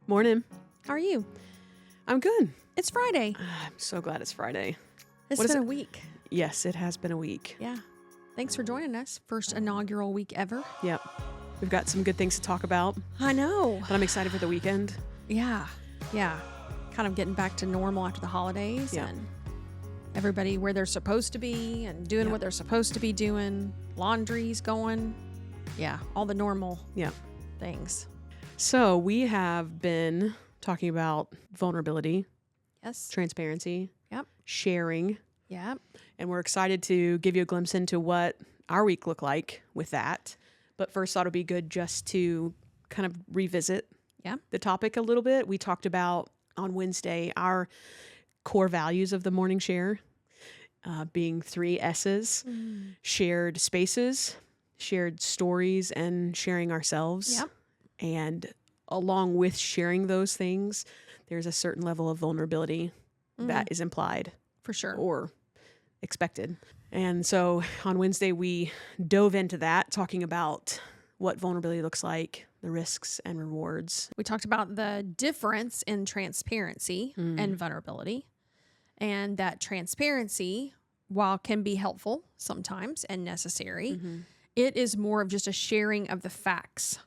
Morning. How are you? I'm good. It's Friday. I'm so glad it's Friday. It's What is been a it? week. Yes, it has been a week. Yeah. Thanks for joining us. First inaugural week ever. Yep. We've got some good things to talk about, I know. but I'm excited for the weekend. Yeah. Yeah. Kind of getting back to normal after the holidays Yeah. and everybody where they're supposed to be and doing Yeah. what they're supposed to be doing. Laundry's going. Yeah. All the normal Yeah. things. So we have been talking about vulnerability, Yes. transparency, Yep. sharing, Yep. and we're excited to give you a glimpse into what our week looked like with that. But first, thought it'd be good just to kind of revisit Yeah. the topic a little bit. We talked about on Wednesday our core values of the morning share, being 3 S's: shared spaces, shared stories, and sharing ourselves. Yep. And along with sharing those things, there's a certain level of vulnerability that is implied For sure. or expected. And so on Wednesday, we dove into that, talking about what vulnerability looks like, the risks and rewards. We talked about the difference in transparency and vulnerability, and that transparency, while can be helpful sometimes and necessary, it is more of just a sharing of the facts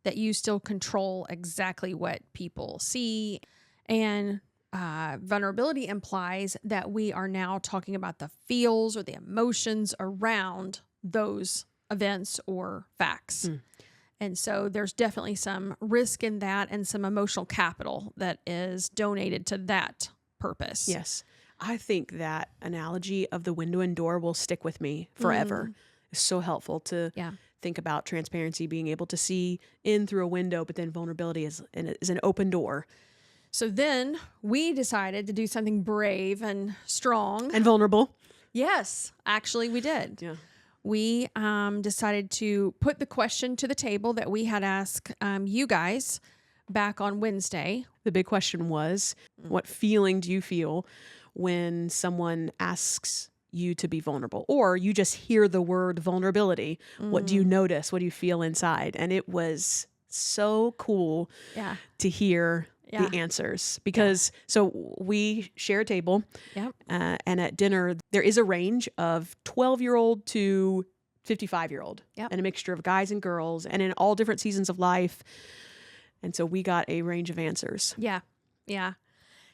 that you still control exactly what people see. And vulnerability implies that we are now talking about the feels or the emotions around those events or facts. And so there's definitely some risk in that and some emotional capital that is donated to that purpose. Yes. I think that analogy of the window and door will stick with me forever. It's so helpful to Yeah. think about transparency, being able to see in through a window, but then vulnerability is an open door. So then we decided to do something brave and strong. And vulnerable. Yes, actually we did. Yeah. We decided to put the question to the table that we had asked you guys back on Wednesday. The big question was, what feeling do you feel when someone asks you to be vulnerable, or you just hear the word vulnerability? What do you notice? What do you feel inside? And it was so cool Yeah. to hear Yeah. the answers, because so we share a table, Yep. and at dinner there is a range of 12-year-old to 55-year-old, Yep. and a mixture of guys and girls, and in all different seasons of life. And so we got a range of answers. Yeah. Yeah.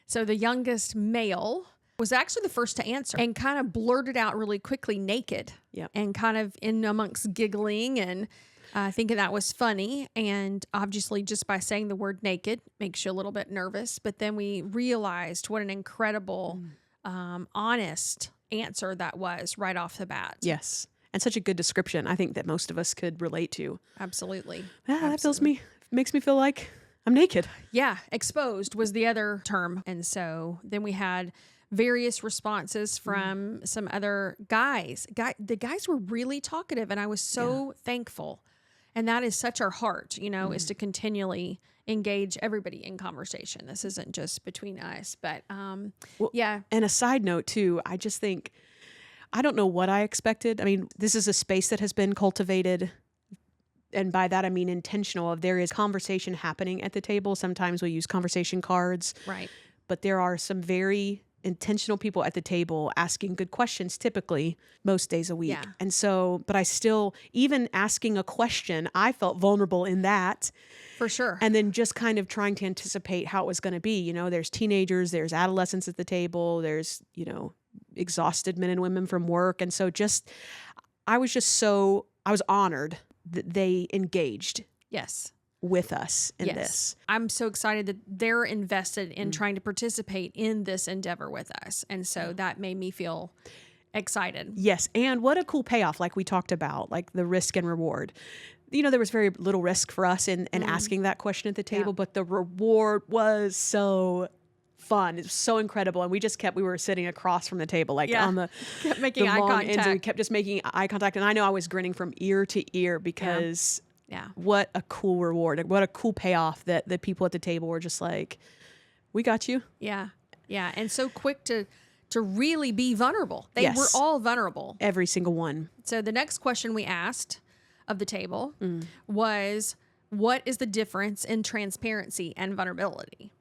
So the youngest male was actually the first to answer and kind of blurted out really quickly naked. Yep. And kind of in amongst giggling and thinking that was funny. And obviously just by saying the word naked makes you a little bit nervous. But then we realized what an incredible, honest answer that was right off the bat. Yes. And such a good description, I think, that most of us could relate to. Absolutely. That makes me feel like I'm naked. Yeah, exposed was the other term. And so then we had various responses from some other guys. The guys were really talkative, and I was so thankful. And that is such our heart, is to continually engage everybody in conversation. This isn't just between us, but yeah. And a side note too, I just think, I don't know what I expected. I mean, this is a space that has been cultivated, and by that I mean intentional. There is conversation happening at the table. Sometimes we use conversation cards, Right. but there are some very intentional people at the table asking good questions, typically most days a week. Yeah. And so, but I still, even asking a question, I felt vulnerable in that. For sure. And then just kind of trying to anticipate how it was going to be. There's teenagers, there's adolescents at the table, there's, exhausted men and women from work. And so I was honored that they engaged Yes. with us in this. I'm so excited that they're invested in trying to participate in this endeavor with us. And so that made me feel excited. Yes. And what a cool payoff, like we talked about, like the risk and reward. There was very little risk for us in asking that question at the table, but the reward was so fun. It was so incredible. And we were sitting across from the table, like on the kept making the eye long contact. ends, and we kept just making eye contact. And I know I was grinning from ear to ear because what a cool reward. What a cool payoff that the people at the table were just like, we got you. Yeah. Yeah. And so quick to really be vulnerable. They Yes. were all vulnerable. Every single one. So the next question we asked of the table was, what is the difference in transparency and vulnerability?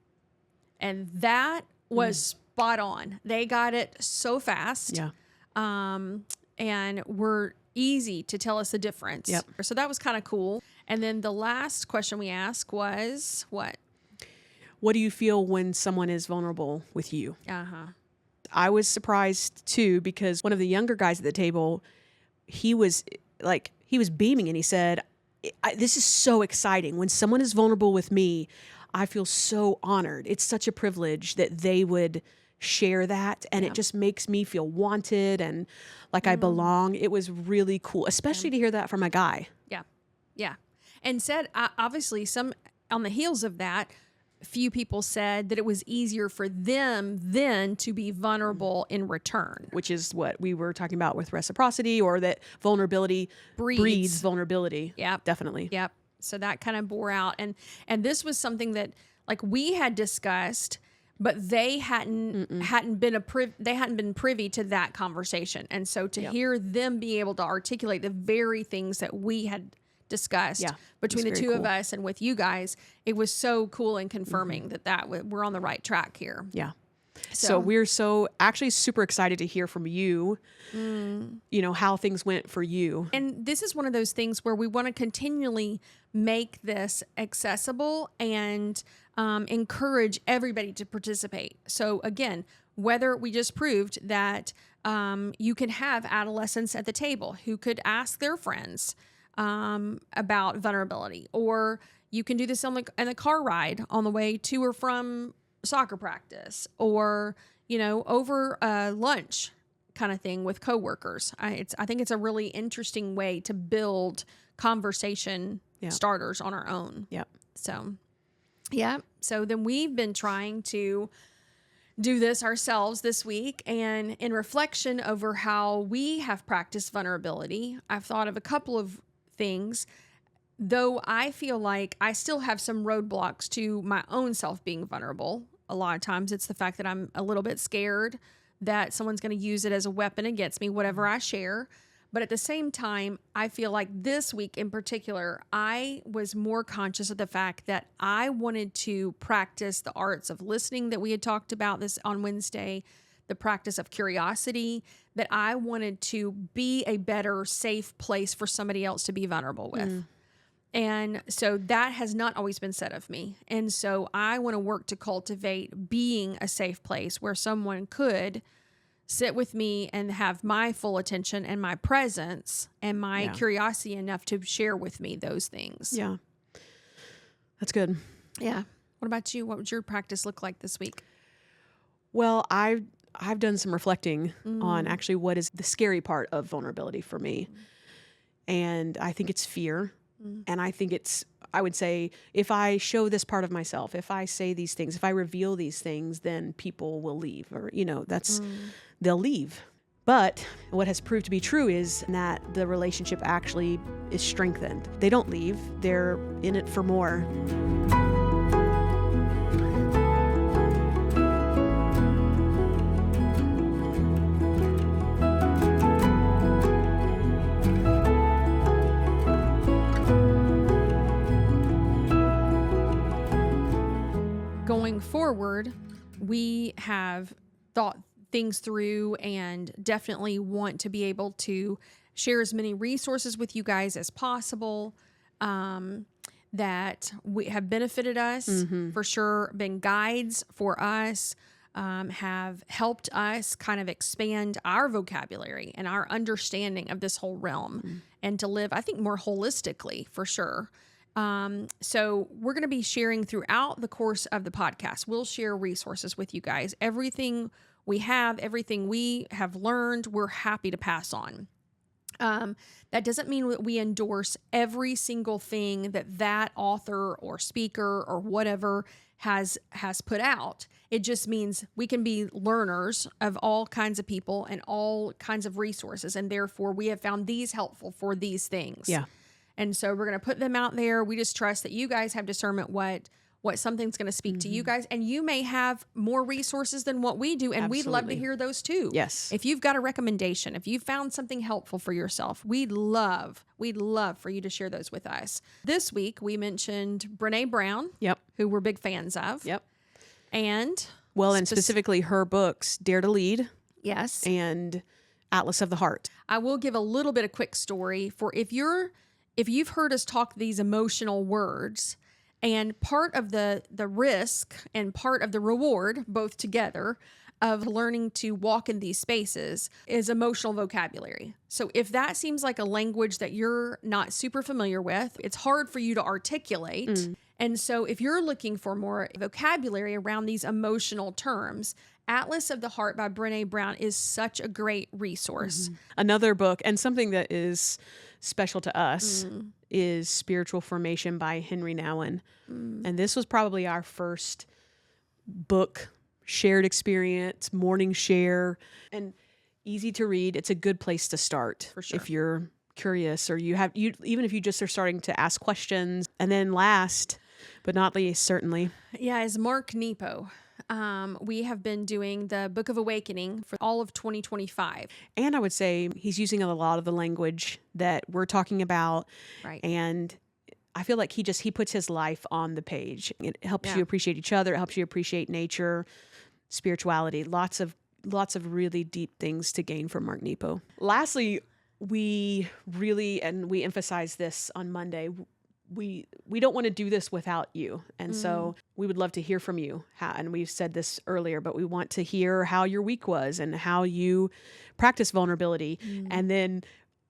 And that was spot on. They got it so fast. Yeah. And were easy to tell us the difference. Yep. So that was kind of cool. And then the last question we asked was what? What do you feel when someone is vulnerable with you? Uh-huh. I was surprised too, because one of the younger guys at the table, he was beaming and he said, this is so exciting. When someone is vulnerable with me, I feel so honored. It's such a privilege that they would share that. And it just makes me feel wanted and like I belong. It was really cool, especially to hear that from a guy. Yeah. Yeah. And said, obviously, some on the heels of that, few people said that it was easier for them then to be vulnerable in return. Which is what we were talking about with reciprocity, or that vulnerability breeds vulnerability. Yep. Definitely. Yep. So that kind of bore out. And this was something that like we had discussed, but they hadn't been privy to that conversation. And so to hear them be able to articulate the very things that we had discussed between the two of us and with you guys, it was so cool and confirming that we're on the right track here. Yeah. So we're actually super excited to hear from you, you know, how things went for you. And this is one of those things where we want to continually make this accessible and encourage everybody to participate. So again, whether we just proved that you can have adolescents at the table who could ask their friends about vulnerability, or you can do this in a car ride on the way to or from soccer practice, or, you know, over lunch kind of thing with coworkers. I think it's a really interesting way to build conversation starters on our own. Yep. So then we've been trying to do this ourselves this week, and in reflection over how we have practiced vulnerability, I've thought of a couple of things, though I feel like I still have some roadblocks to my own self being vulnerable. A lot of times it's the fact that I'm a little bit scared that someone's going to use it as a weapon against me, whatever I share. But at the same time, I feel like this week in particular, I was more conscious of the fact that I wanted to practice the arts of listening that we had talked about this on Wednesday, the practice of curiosity, that I wanted to be a better, safe place for somebody else to be vulnerable with. And so that has not always been said of me. And so I want to work to cultivate being a safe place where someone could sit with me and have my full attention and my presence and my curiosity enough to share with me those things. Yeah. That's good. Yeah. What about you? What would your practice look like this week? Well, I've done some reflecting on actually what is the scary part of vulnerability for me. And I think it's fear. And I think I would say, if I show this part of myself, if I say these things, if I reveal these things, then people will leave, or, you know, they'll leave. But what has proved to be true is that the relationship actually is strengthened. They don't leave. They're in it for more. Going forward, we have thought things through and definitely want to be able to share as many resources with you guys as possible that have benefited us, for sure, been guides for us, have helped us kind of expand our vocabulary and our understanding of this whole realm and to live, I think, more holistically, for sure. So we're going to be sharing throughout the course of the podcast. We'll share resources with you guys. Everything we have, everything we have learned, we're happy to pass on. That doesn't mean that we endorse every single thing that author or speaker or whatever has put out. It just means we can be learners of all kinds of people and all kinds of resources. And therefore we have found these helpful for these things. Yeah. And so we're going to put them out there. We just trust that you guys have discernment what what something's going to speak to you guys. And you may have more resources than what we do. And we'd love to Absolutely. hear those too. Yes. If you've got a recommendation, if you found something helpful for yourself, we'd love for you to share those with us. This week, we mentioned Brene Brown, Yep. who we're big fans of. Yep. And Well, and specifically her books, Dare to Lead yes, and Atlas of the Heart. I will give a little bit of quick story for if you've heard us talk these emotional words, and part of the risk and part of the reward, both together, of learning to walk in these spaces is emotional vocabulary. So if that seems like a language that you're not super familiar with, it's hard for you to articulate. And so if you're looking for more vocabulary around these emotional terms, Atlas of the Heart by Brene Brown is such a great resource. Another book, and something that is special to us, is Spiritual Formation by Henry Nouwen. And this was probably our first book, shared experience, morning share, and easy to read. It's a good place to start For sure. if you're curious, or even if you just are starting to ask questions. And then last but not least, certainly, Yeah, is Mark Nepo. We have been doing the Book of Awakening for all of 2025. and I would say he's using a lot of the language that we're talking about. Right. And I feel like he puts his life on the page. It helps Yeah. you appreciate each other. It helps you appreciate nature, spirituality, lots of really deep things to gain from Mark Nepo. Lastly, we emphasize this on Monday. We don't want to do this without you. And so we would love to hear from you. And we've said this earlier, but we want to hear how your week was and how you practice vulnerability. And then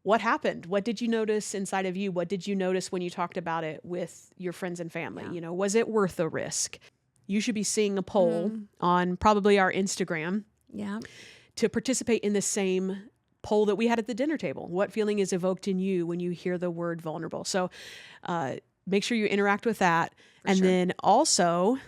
what happened? What did you notice inside of you? What did you notice when you talked about it with your friends and family? Yeah. You know, was it worth the risk? You should be seeing a poll on probably our Instagram Yeah. to participate in the same poll that we had at the dinner table. What feeling is evoked in you when you hear the word vulnerable? So make sure you interact with that. And sure. then also,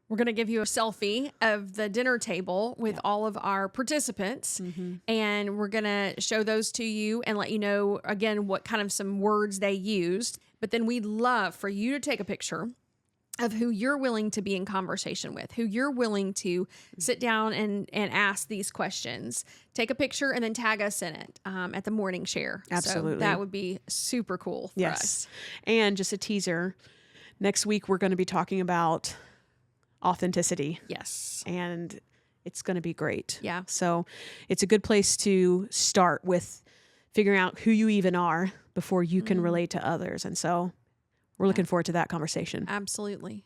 We're going to give you a selfie of the dinner table with all of our participants. And we're going to show those to you and let you know, again, what kind of some words they used. But then we'd love for you to take a picture of who you're willing to be in conversation with, who you're willing to sit down and ask these questions. Take a picture and then tag us in it at the morning share. Absolutely. So that would be super cool for us. And just a teaser, next week we're going to be talking about authenticity. Yes. And it's going to be great. Yeah. So it's a good place to start with figuring out who you even are before you can relate to others. And so we're looking forward to that conversation. Absolutely.